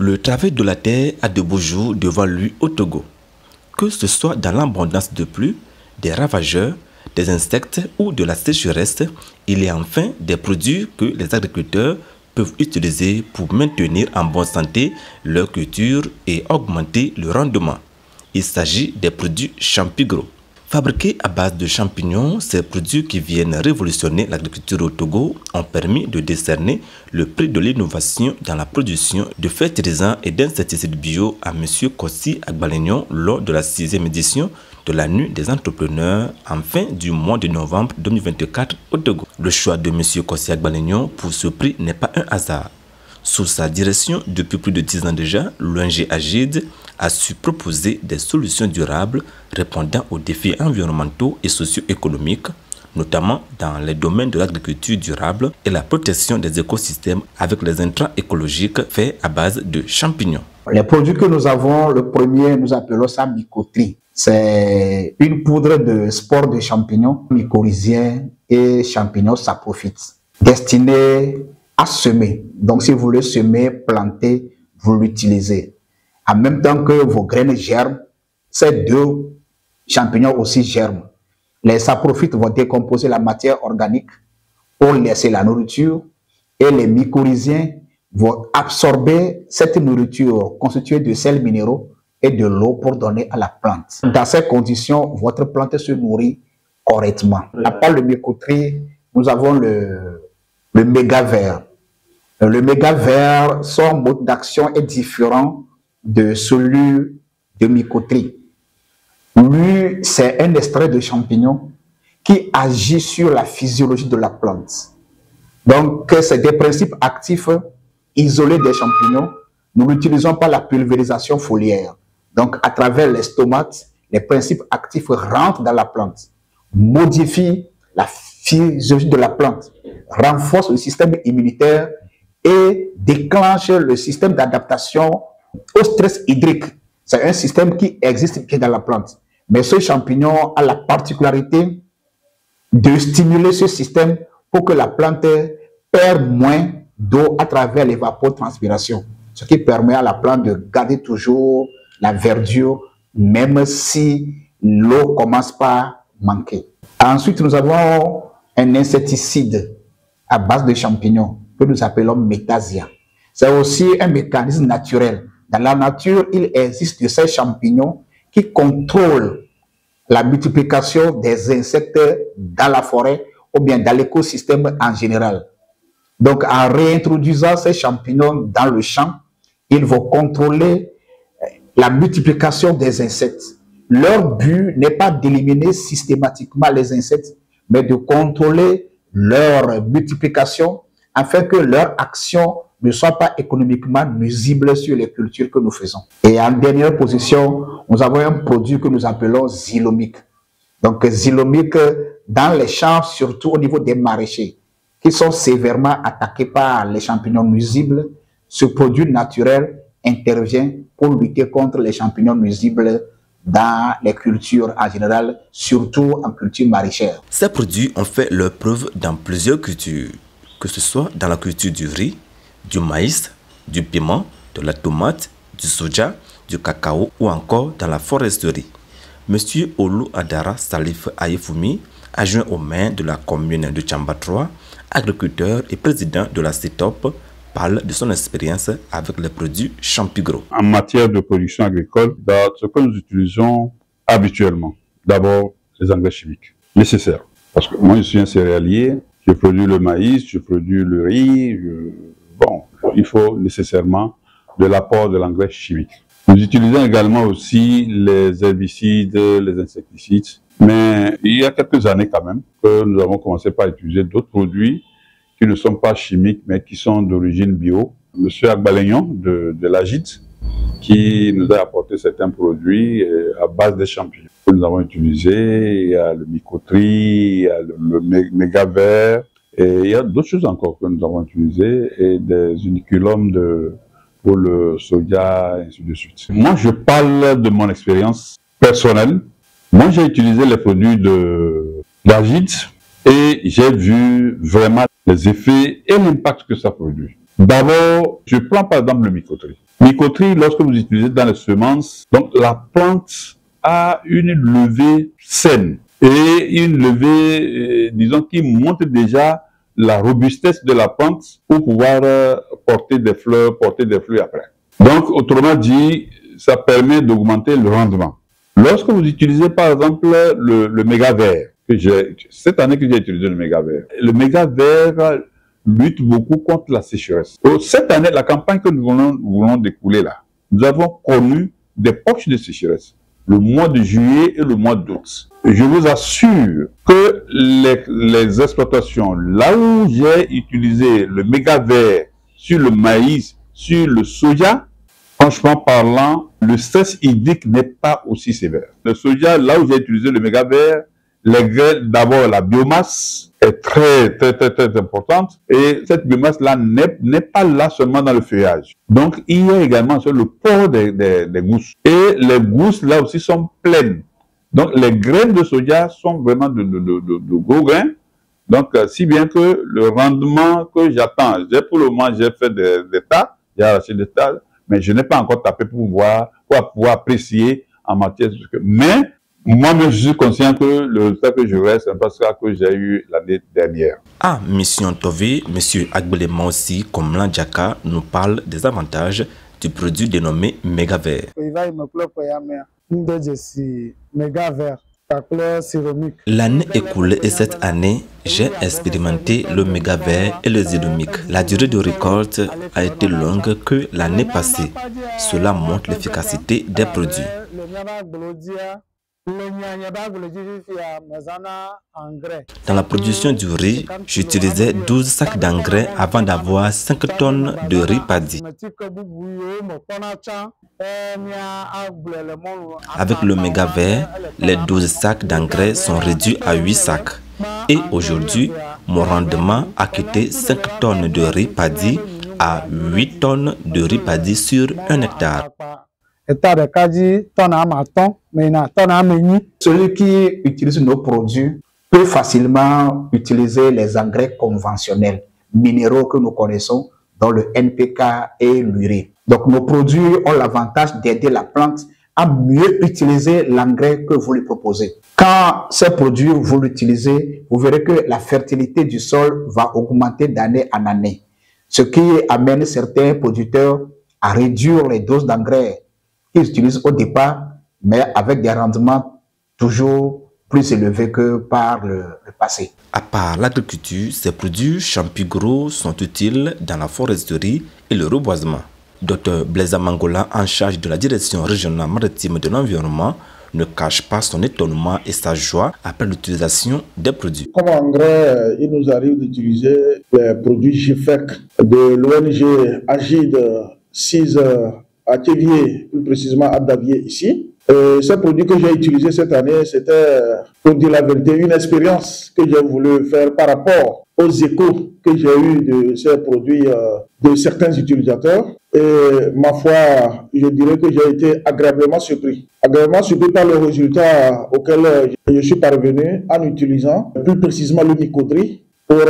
Le travail de la terre a de beaux jours devant lui au Togo. Que ce soit dans l'abondance de pluie, des ravageurs, des insectes ou de la sécheresse, il y a enfin des produits que les agriculteurs peuvent utiliser pour maintenir en bonne santé leur culture et augmenter le rendement. Il s'agit des produits Champigro. Fabriqués à base de champignons, ces produits qui viennent révolutionner l'agriculture au Togo ont permis de décerner le prix de l'innovation dans la production de fertilisants et d'insecticides bio à M. Kossi Agbalignon lors de la 6e édition de la Nuit des entrepreneurs en fin du mois de novembre 2024 au Togo. Le choix de M. Kossi Agbalignon pour ce prix n'est pas un hasard. Sous sa direction, depuis plus de 10 ans déjà, l'ONG Agide a su proposer des solutions durables répondant aux défis environnementaux et socio-économiques, notamment dans les domaines de l'agriculture durable et la protection des écosystèmes avec les intrants écologiques faits à base de champignons. Les produits que nous avons, le premier, nous appelons ça mycotri. C'est une poudre de spores de champignons, mycorhiziens et champignons saprophytes, destinée à semer. Donc, si vous voulez semer, planter, vous l'utilisez. En même temps que vos graines germent, ces deux champignons aussi germent. Les saprophytes vont décomposer la matière organique pour laisser la nourriture et les mycorhiziens vont absorber cette nourriture constituée de sels minéraux et de l'eau pour donner à la plante. Dans ces conditions, votre plante se nourrit correctement. À part le mycotri, nous avons le méga vert. Le méga vert, son mode d'action est différent de celui de mycotri. Lui, c'est un extrait de champignon qui agit sur la physiologie de la plante. Donc, c'est des principes actifs isolés des champignons. Nous n'utilisons pas la pulvérisation foliaire. Donc, à travers les stomates, les principes actifs rentrent dans la plante, modifient la physiologie de la plante, renforcent le système immunitaire et déclenchent le système d'adaptation au stress hydrique. C'est un système qui existe bien dans la plante. Mais ce champignon a la particularité de stimuler ce système pour que la plante perde moins d'eau à travers l'évapotranspiration. Ce qui permet à la plante de garder toujours la verdure, même si l'eau commence par manquer. Ensuite, nous avons un insecticide à base de champignons que nous appelons Metasia. C'est aussi un mécanisme naturel. Dans la nature, il existe de ces champignons qui contrôlent la multiplication des insectes dans la forêt ou bien dans l'écosystème en général. Donc, en réintroduisant ces champignons dans le champ, ils vont contrôler la multiplication des insectes. Leur but n'est pas d'éliminer systématiquement les insectes, mais de contrôler leur multiplication afin que leur action ne soit pas économiquement nuisible sur les cultures que nous faisons. Et en dernière position, nous avons un produit que nous appelons Xylomic. Donc Xylomic dans les champs, surtout au niveau des maraîchers, qui sont sévèrement attaqués par les champignons nuisibles. Ce produit naturel intervient pour lutter contre les champignons nuisibles dans les cultures en général, surtout en culture maraîchère. Ces produits ont fait leur preuve dans plusieurs cultures, que ce soit dans la culture du riz, du maïs, du piment, de la tomate, du soja, du cacao ou encore dans la foresterie. Monsieur Olu Adara Salif Ayefumi, adjoint au maire de la commune de Tchamba 3, agriculteur et président de la CETOP, parle de son expérience avec les produits Champigro. En matière de production agricole, dans ce que nous utilisons habituellement, d'abord les engrais chimiques nécessaires. Parce que moi je suis un céréalier, je produis le maïs, je produis le riz, bon, il faut nécessairement de l'apport de l'engrais chimique. Nous utilisons également aussi les herbicides, les insecticides, mais il y a quelques années quand même que nous avons commencé par utiliser d'autres produits qui ne sont pas chimiques mais qui sont d'origine bio. Monsieur Agbalignon de l'Agide qui nous a apporté certains produits à base de champignons que nous avons utilisés. Il y a le mycotri, il y a le méga vert, et il y a d'autres choses encore que nous avons utilisées, et des uniculums pour le soja, et ainsi de suite. Moi, je parle de mon expérience personnelle. Moi, j'ai utilisé les produits d'Agide et j'ai vu vraiment les effets et l'impact que ça produit. D'abord, je prends par exemple le mycoterie. Mycoterie, lorsque vous utilisez dans les semences, donc la plante a une levée saine et une levée, disons, qui montre déjà la robustesse de la plante pour pouvoir porter des fleurs, porter des fruits après. Donc, autrement dit, ça permet d'augmenter le rendement. Lorsque vous utilisez par exemple le méga vert, cette année que j'ai utilisé le méga vert lutte beaucoup contre la sécheresse. Cette année, la campagne que nous voulons découler là, nous avons connu des poches de sécheresse, le mois de juillet et le mois d'août. Je vous assure que les exploitations, là où j'ai utilisé le méga vert sur le maïs, sur le soja, franchement parlant, le stress hydrique n'est pas aussi sévère. Le soja, là où j'ai utilisé le méga vert, les graines, d'abord la biomasse est très importante et cette biomasse-là n'est pas là seulement dans le feuillage. Donc, il y a également sur le port des gousses. Et les gousses, là aussi, sont pleines. Donc, les graines de soja sont vraiment de gros grains. Donc, si bien que le rendement que j'attends, pour le moment, j'ai fait des tas, j'ai arraché des tas, mais je n'ai pas encore tapé pour pouvoir apprécier en matière de... Mais, moi-même, je suis conscient que le résultat que je reste, c'est parce que j'ai eu l'année dernière. À Mission Tové, M. Agbelema aussi, comme Landjaka, nous parle des avantages du produit dénommé Méga Vert. L'année écoulée et cette année, j'ai expérimenté le Méga Vert et le Zédomique. La durée de récolte a été longue que l'année passée. Cela montre l'efficacité des produits. Dans la production du riz, j'utilisais 12 sacs d'engrais avant d'avoir 5 tonnes de riz paddy. Avec le méga vert, les 12 sacs d'engrais sont réduits à 8 sacs. Et aujourd'hui, mon rendement a quitté 5 tonnes de riz paddy à 8 tonnes de riz paddy sur 1 hectare. Celui qui utilise nos produits peut facilement utiliser les engrais conventionnels, minéraux que nous connaissons, dont le NPK et l'urée. Donc nos produits ont l'avantage d'aider la plante à mieux utiliser l'engrais que vous lui proposez. Quand ces produits, vous l'utilisez, vous verrez que la fertilité du sol va augmenter d'année en année, ce qui amène certains producteurs à réduire les doses d'engrais qu'ils utilisent au départ, mais avec des rendements toujours plus élevés que par le passé. À part l'agriculture, ces produits champigros sont utiles dans la foresterie et le reboisement. Dr Blaise Mangola, en charge de la direction régionale maritime de l'environnement, ne cache pas son étonnement et sa joie après l'utilisation des produits. Comme engrais, il nous arrive d'utiliser les produits GIFEC de l'ONG Agide 6 Atelier, plus précisément à Davier ici. Ce produit que j'ai utilisé cette année, c'était, pour dire la vérité, une expérience que j'ai voulu faire par rapport aux échos que j'ai eu de ces produits de certains utilisateurs. Et ma foi, je dirais que j'ai été agréablement surpris. Agréablement surpris par le résultat auquel je suis parvenu en utilisant plus précisément le mycoterie pour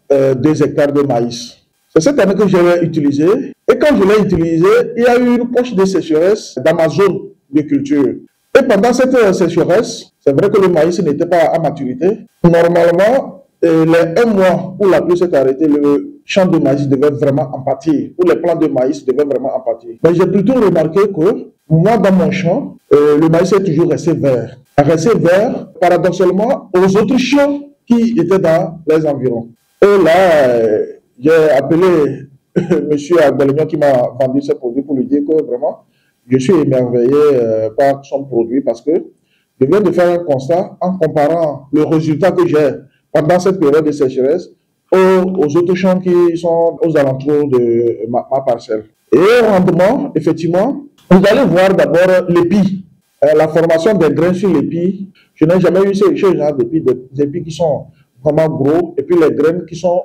2 hectares de maïs. C'est cette année que je l'ai utilisé. Et quand je l'ai utilisé, il y a eu une poche de sécheresse dans ma zone de culture. Et pendant cette sécheresse, c'est vrai que le maïs n'était pas à maturité. Normalement, les 1 mois où la pluie s'est arrêtée, le champ de maïs devait vraiment en pâtir, ou les plants de maïs devaient vraiment en pâtir. Mais j'ai plutôt remarqué que moi, dans mon champ, le maïs est toujours resté vert. Resté vert, paradoxalement, aux autres champs qui étaient dans les environs. Et là, j'ai appelé M. Agbelema qui m'a vendu ce produit pour lui dire que vraiment, je suis émerveillé par son produit parce que je viens de faire un constat en comparant le résultat que j'ai pendant cette période de sécheresse aux autres champs qui sont aux alentours de ma parcelle. Et au rendement, effectivement, vous allez voir d'abord l'épi, la formation des grains sur l'épi. Je n'ai jamais eu ce genre d'épi, des épis qui sont vraiment gros, et puis les graines qui sont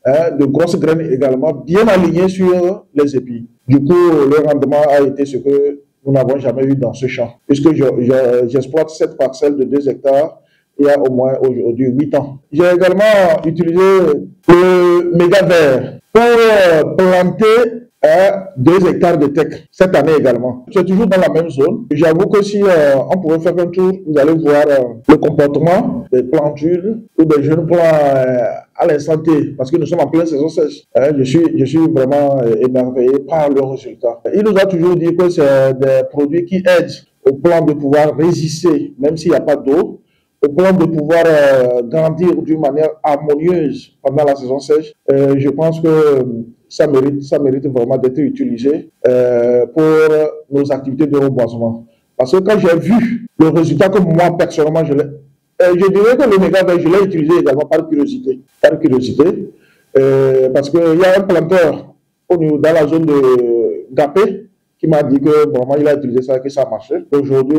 de grosses graines également, bien alignées sur les épis. Du coup, le rendement a été ce que nous n'avons jamais eu dans ce champ. Puisque j'exploite cette parcelle de 2 hectares il y a au moins aujourd'hui 8 ans. J'ai également utilisé le méga vert pour planter 2 hectares de teck cette année également. C'est toujours dans la même zone. J'avoue que si on pouvait faire un tour, vous allez voir le comportement des plantules ou des jeunes plants à l'instant T, parce que nous sommes en pleine saison sèche. Je suis vraiment émerveillé par le résultat. Il nous a toujours dit que c'est des produits qui aident aux plants de pouvoir résister, même s'il n'y a pas d'eau, au plan de pouvoir grandir d'une manière harmonieuse pendant la saison sèche. Je pense que ça mérite vraiment d'être utilisé pour nos activités de reboisement. Parce que quand j'ai vu le résultat que moi, personnellement, je dirais que l'oméga vert, je l'ai utilisé également par curiosité. Parce qu'il y a un planteur dans la zone de Gapé qui m'a dit que vraiment il a utilisé ça et que ça marchait. Aujourd'hui,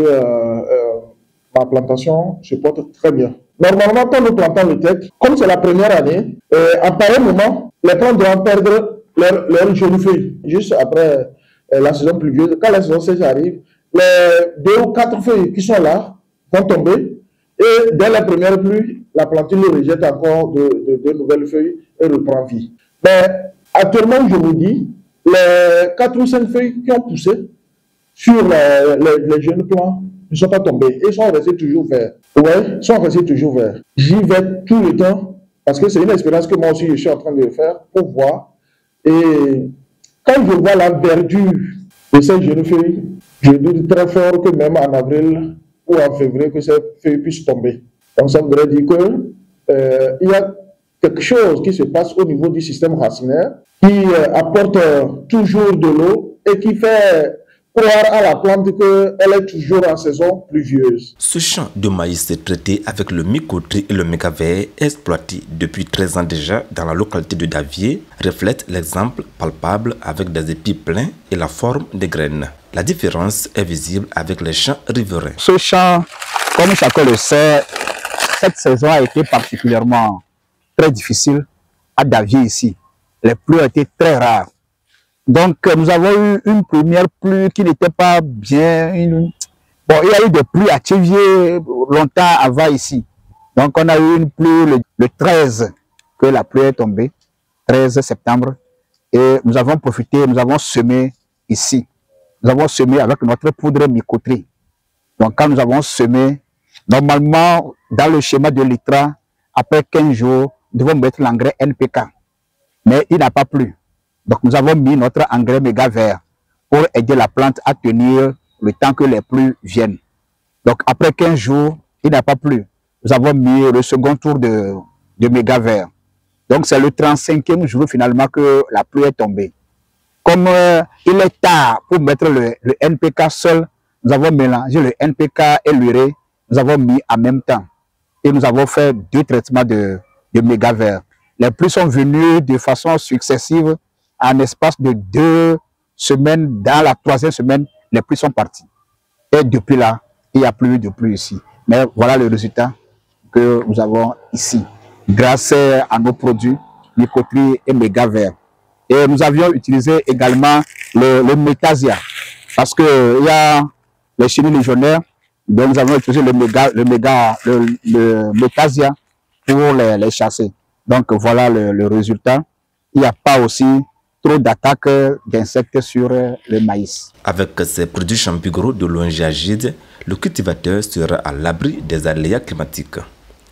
ma plantation se porte très bien. Normalement, quand nous plantons le teck, comme c'est la première année, à pareil moment, les plantes doivent perdre leur jeunes feuilles. Juste après la saison pluvieuse, quand la saison sèche arrive, les 2 ou 4 feuilles qui sont là vont tomber. Et dès la première pluie, la plantule rejette encore de nouvelles feuilles et reprend vie. Mais actuellement, je vous dis, les 4 ou 5 feuilles qui ont poussé sur les jeunes plants ne sont pas tombés. Ils sont restés toujours verts. Ouais, ils sont restés toujours verts. J'y vais tout le temps parce que c'est une expérience que moi aussi je suis en train de faire pour voir. Et quand je vois la verdure de ces jeunes feuilles, je doute très fort que même en avril ou en février, que ces feuilles puissent tomber. Donc ça voudrait dire que il y a quelque chose qui se passe au niveau du système racinaire qui apporte toujours de l'eau et qui fait croire à la plante qu'elle est toujours en saison pluvieuse. Ce champ de maïs traité avec le mycotri et le méga vert, exploité depuis 13 ans déjà dans la localité de Davier, reflète l'exemple palpable avec des épis pleins et la forme des graines. La différence est visible avec les champs riverains. Ce champ, comme chacun le sait, cette saison a été particulièrement très difficile à Davier ici. Les pluies ont été très rares. Donc, nous avons eu une première pluie qui n'était pas bien. Bon, il y a eu des pluies à Tchévier longtemps avant ici. Donc, on a eu une pluie le 13 que la pluie est tombée, 13 septembre. Et nous avons profité, nous avons semé ici. Nous avons semé avec notre poudre mycotri. Donc, quand nous avons semé, normalement, dans le schéma de l'ITRA, après 15 jours, nous devons mettre l'engrais NPK. Mais il n'a pas plu. Donc, nous avons mis notre engrais méga vert pour aider la plante à tenir le temps que les pluies viennent. Donc, après 15 jours, il n'a pas plu. Nous avons mis le second tour de méga vert. Donc, c'est le 35e jour finalement que la pluie est tombée. Comme il est tard pour mettre le NPK seul, nous avons mélangé le NPK et l'urée. Nous avons mis en même temps. Et nous avons fait 2 traitements de méga vert. Les pluies sont venues de façon successive. En espace de 2 semaines, dans la 3e semaine, les pluies sont parties. Et depuis là, il n'y a plus de pluie ici. Mais voilà le résultat que nous avons ici, grâce à nos produits mycotri et méga vert. Et nous avions utilisé également le métasia, parce qu'il y a les chenilles légionnaires, donc nous avons utilisé le métasia pour les chasser. Donc voilà le résultat. Il n'y a pas aussi trop d'attaques d'insectes sur le maïs. Avec ces produits Champigro de l'ONG Agide, le cultivateur sera à l'abri des aléas climatiques.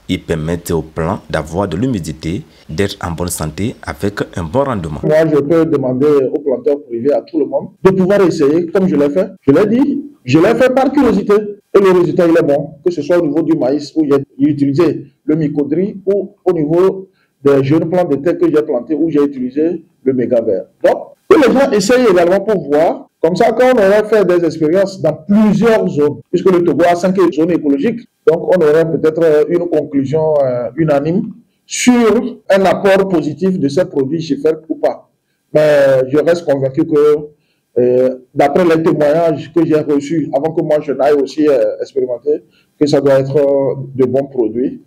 Ils permettent aux plants d'avoir de l'humidité, d'être en bonne santé avec un bon rendement. Moi, je peux demander aux planteurs privés, à tout le monde, de pouvoir essayer comme je l'ai fait. Je l'ai dit, je l'ai fait par curiosité. Et le résultat, il est bon. Que ce soit au niveau du maïs où j'ai utilisé le mycotri ou au niveau des jeunes plants de terre que j'ai plantés où j'ai utilisé le méga vert. Donc, que les gens essayent également pour voir. Comme ça, quand on aurait fait des expériences dans plusieurs zones, puisque le Togo a 5 zones écologiques, donc on aurait peut-être une conclusion unanime sur un apport positif de ces produits GIFERC ou pas. Mais je reste convaincu que, d'après les témoignages que j'ai reçus, avant que moi je n'aille aussi expérimenter, que ça doit être de bons produits.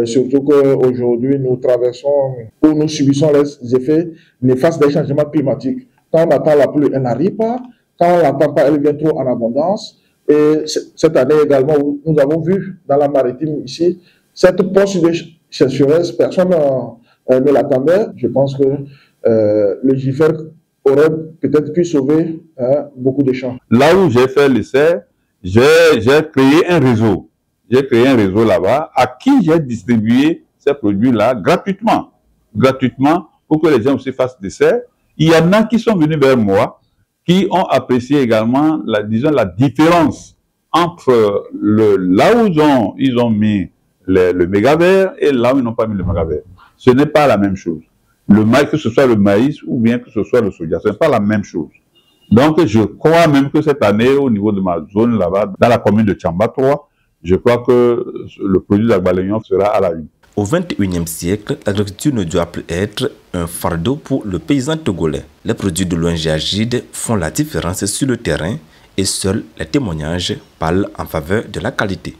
Surtout qu'aujourd'hui, nous traversons ou nous subissons les effets néfastes des changements climatiques. Quand on attend la pluie, elle n'arrive pas. Quand on ne l'attend pas, elle vient trop en abondance. Et cette année également, nous avons vu dans la maritime ici, cette poche de sécheresse, personne ne l'attendait. Je pense que le GIFERC aurait peut-être pu sauver beaucoup de champs. Là où j'ai fait l'essai, j'ai créé un réseau. J'ai créé un réseau là-bas à qui j'ai distribué ces produits-là gratuitement. Gratuitement, pour que les gens aussi fassent l'essai. Il y en a qui sont venus vers moi, qui ont apprécié également, disons, la différence entre là où ils ont mis le mégavert et là où ils n'ont pas mis le mégavert. Ce n'est pas la même chose. Le maïs, que ce soit le maïs ou bien que ce soit le soja, ce n'est pas la même chose. Donc, je crois même que cette année, au niveau de ma zone là-bas, dans la commune de Tchamba 3, je crois que le produit d'Agbalignon sera à la une. Au XXIe siècle, l'agriculture ne doit plus être un fardeau pour le paysan togolais. Les produits de l'ONG Agide font la différence sur le terrain et seuls les témoignages parlent en faveur de la qualité.